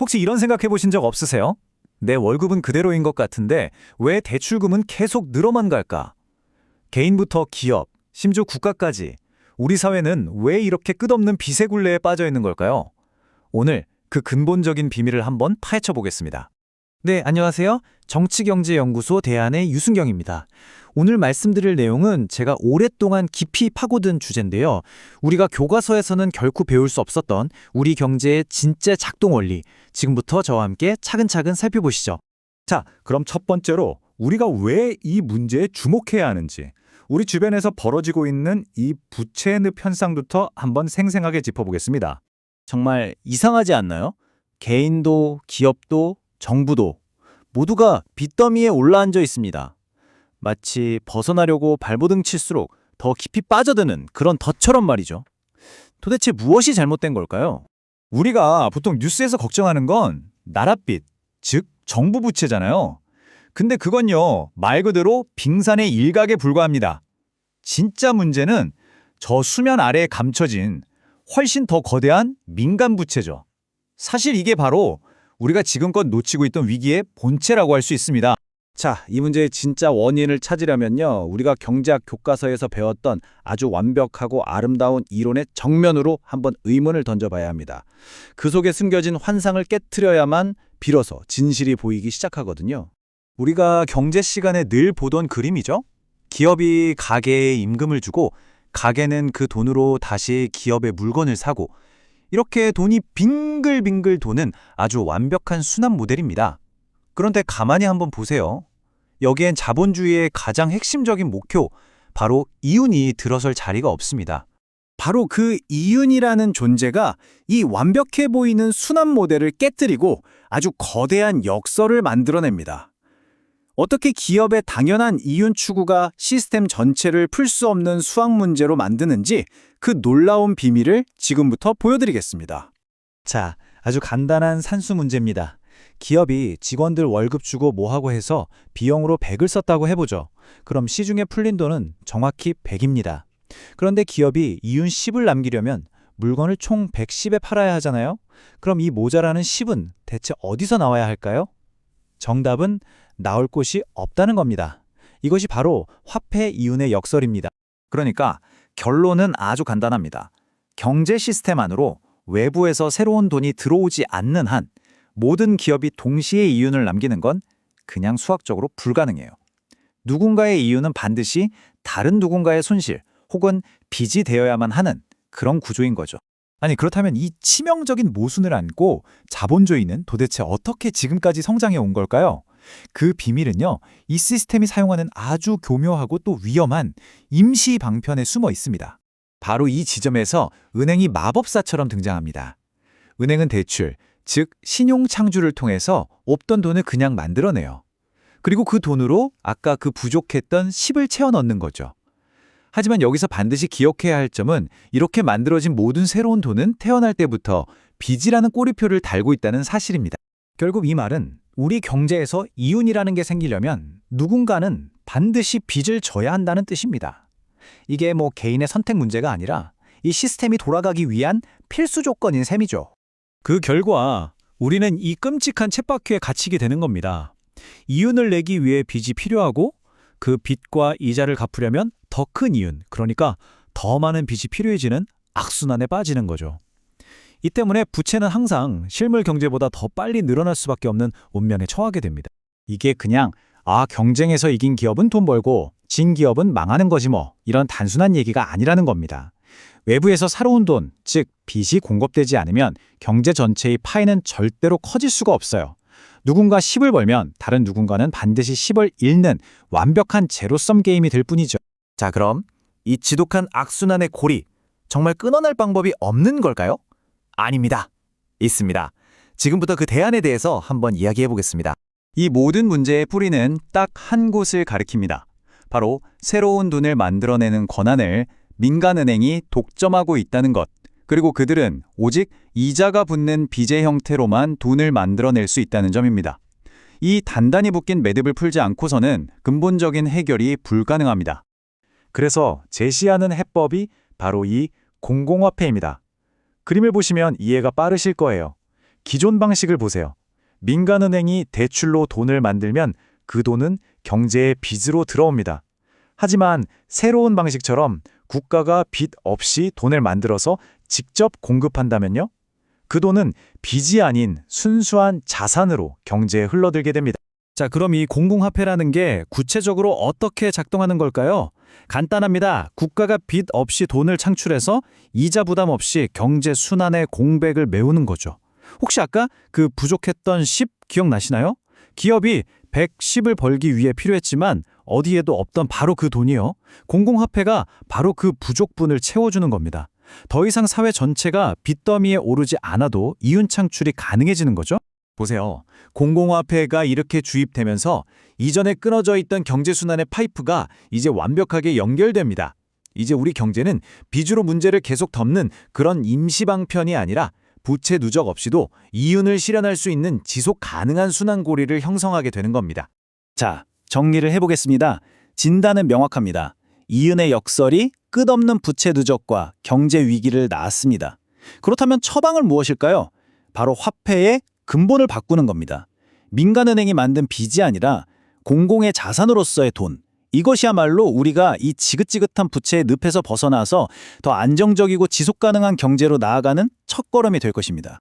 혹시 이런 생각해 보신 적 없으세요? 내 월급은 그대로인 것 같은데 왜 대출금은 계속 늘어만 갈까? 개인부터 기업, 심지어 국가까지 우리 사회는 왜 이렇게 끝없는 빚의 굴레에 빠져 있는 걸까요? 오늘 그 근본적인 비밀을 한번 파헤쳐 보겠습니다. 네, 안녕하세요. 정치경제연구소 대안의 유순경입니다. 오늘 말씀드릴 내용은 제가 오랫동안 깊이 파고든 주제인데요. 우리가 교과서에서는 결코 배울 수 없었던 우리 경제의 진짜 작동 원리, 지금부터 저와 함께 차근차근 살펴보시죠. 자, 그럼 첫 번째로 우리가 왜 이 문제에 주목해야 하는지, 우리 주변에서 벌어지고 있는 이 부채 늪 현상부터 한번 생생하게 짚어보겠습니다. 정말 이상하지 않나요? 개인도, 기업도, 정부도 모두가 빚더미에 올라앉아 있습니다. 마치 벗어나려고 발버둥 칠수록 더 깊이 빠져드는 그런 덫처럼 말이죠. 도대체 무엇이 잘못된 걸까요? 우리가 보통 뉴스에서 걱정하는 건 나랏빚, 즉 정부 부채잖아요. 근데 그건요, 말 그대로 빙산의 일각에 불과합니다. 진짜 문제는 저 수면 아래에 감춰진 훨씬 더 거대한 민간 부채죠. 사실 이게 바로 우리가 지금껏 놓치고 있던 위기의 본체라고 할 수 있습니다. 자, 이 문제의 진짜 원인을 찾으려면요, 우리가 경제학 교과서에서 배웠던 아주 완벽하고 아름다운 이론의 정면으로 한번 의문을 던져봐야 합니다. 그 속에 숨겨진 환상을 깨트려야만 비로소 진실이 보이기 시작하거든요. 우리가 경제 시간에 늘 보던 그림이죠. 기업이 가게에 임금을 주고 가게는 그 돈으로 다시 기업의 물건을 사고, 이렇게 돈이 빙글빙글 도는 아주 완벽한 순환 모델입니다. 그런데 가만히 한번 보세요. 여기엔 자본주의의 가장 핵심적인 목표, 바로 이윤이 들어설 자리가 없습니다. 바로 그 이윤이라는 존재가 이 완벽해 보이는 순환 모델을 깨뜨리고 아주 거대한 역설을 만들어냅니다. 어떻게 기업의 당연한 이윤 추구가 시스템 전체를 풀 수 없는 수학 문제로 만드는지 그 놀라운 비밀을 지금부터 보여드리겠습니다. 자, 아주 간단한 산수 문제입니다. 기업이 직원들 월급 주고 뭐하고 해서 비용으로 100을 썼다고 해보죠. 그럼 시중에 풀린 돈은 정확히 100입니다. 그런데 기업이 이윤 10을 남기려면 물건을 총 110에 팔아야 하잖아요. 그럼 이 모자라는 10은 대체 어디서 나와야 할까요? 정답은 나올 곳이 없다는 겁니다. 이것이 바로 화폐 이윤의 역설입니다. 그러니까 결론은 아주 간단합니다. 경제 시스템 안으로 외부에서 새로운 돈이 들어오지 않는 한 모든 기업이 동시에 이윤을 남기는 건 그냥 수학적으로 불가능해요. 누군가의 이윤은 반드시 다른 누군가의 손실 혹은 빚이 되어야만 하는 그런 구조인 거죠. 아니, 그렇다면 이 치명적인 모순을 안고 자본주의는 도대체 어떻게 지금까지 성장해 온 걸까요? 그 비밀은요, 이 시스템이 사용하는 아주 교묘하고 또 위험한 임시 방편에 숨어 있습니다. 바로 이 지점에서 은행이 마법사처럼 등장합니다. 은행은 대출, 즉 신용 창조를 통해서 없던 돈을 그냥 만들어내요. 그리고 그 돈으로 아까 그 부족했던 10을 채워 넣는 거죠. 하지만 여기서 반드시 기억해야 할 점은 이렇게 만들어진 모든 새로운 돈은 태어날 때부터 빚이라는 꼬리표를 달고 있다는 사실입니다. 결국 이 말은 우리 경제에서 이윤이라는 게 생기려면 누군가는 반드시 빚을 져야 한다는 뜻입니다. 이게 뭐 개인의 선택 문제가 아니라 이 시스템이 돌아가기 위한 필수 조건인 셈이죠. 그 결과 우리는 이 끔찍한 쳇바퀴에 갇히게 되는 겁니다. 이윤을 내기 위해 빚이 필요하고 그 빚과 이자를 갚으려면 더 큰 이윤, 그러니까 더 많은 빚이 필요해지는 악순환에 빠지는 거죠. 이 때문에 부채는 항상 실물 경제보다 더 빨리 늘어날 수밖에 없는 운명에 처하게 됩니다. 이게 그냥 경쟁에서 이긴 기업은 돈 벌고 진 기업은 망하는 거지 뭐, 이런 단순한 얘기가 아니라는 겁니다. 외부에서 사로운 돈, 즉 빚이 공급되지 않으면 경제 전체의 파이는 절대로 커질 수가 없어요. 누군가 10을 벌면 다른 누군가는 반드시 10을 잃는 완벽한 제로섬 게임이 될 뿐이죠. 자, 그럼 이 지독한 악순환의 고리, 정말 끊어낼 방법이 없는 걸까요? 아닙니다. 있습니다. 지금부터 그 대안에 대해서 한번 이야기해 보겠습니다. 이 모든 문제의 뿌리는 딱 한 곳을 가리킵니다. 바로 새로운 돈을 만들어내는 권한을 민간은행이 독점하고 있다는 것. 그리고 그들은 오직 이자가 붙는 빚의 형태로만 돈을 만들어낼 수 있다는 점입니다. 이 단단히 묶인 매듭을 풀지 않고서는 근본적인 해결이 불가능합니다. 그래서 제시하는 해법이 바로 이 공공화폐입니다. 그림을 보시면 이해가 빠르실 거예요. 기존 방식을 보세요. 민간은행이 대출로 돈을 만들면 그 돈은 경제의 빚으로 들어옵니다. 하지만 새로운 방식처럼 국가가 빚 없이 돈을 만들어서 직접 공급한다면요? 그 돈은 빚이 아닌 순수한 자산으로 경제에 흘러들게 됩니다. 자, 그럼 이 공공화폐라는 게 구체적으로 어떻게 작동하는 걸까요? 간단합니다. 국가가 빚 없이 돈을 창출해서 이자 부담 없이 경제 순환의 공백을 메우는 거죠. 혹시 아까 그 부족했던 10 기억나시나요? 기업이 110을 벌기 위해 필요했지만 어디에도 없던 바로 그 돈이요. 공공화폐가 바로 그 부족분을 채워주는 겁니다. 더 이상 사회 전체가 빚더미에 오르지 않아도 이윤 창출이 가능해지는 거죠. 보세요. 공공화폐가 이렇게 주입되면서 이전에 끊어져 있던 경제순환의 파이프가 이제 완벽하게 연결됩니다. 이제 우리 경제는 빚으로 문제를 계속 덮는 그런 임시방편이 아니라 부채 누적 없이도 이윤을 실현할 수 있는 지속 가능한 순환고리를 형성하게 되는 겁니다. 자, 정리를 해보겠습니다. 진단은 명확합니다. 이윤의 역설이 끝없는 부채 누적과 경제 위기를 낳았습니다. 그렇다면 처방은 무엇일까요? 바로 화폐의 근본을 바꾸는 겁니다. 민간은행이 만든 빚이 아니라 공공의 자산으로서의 돈. 이것이야말로 우리가 이 지긋지긋한 부채의 늪에서 벗어나서 더 안정적이고 지속 가능한 경제로 나아가는 첫걸음이 될 것입니다.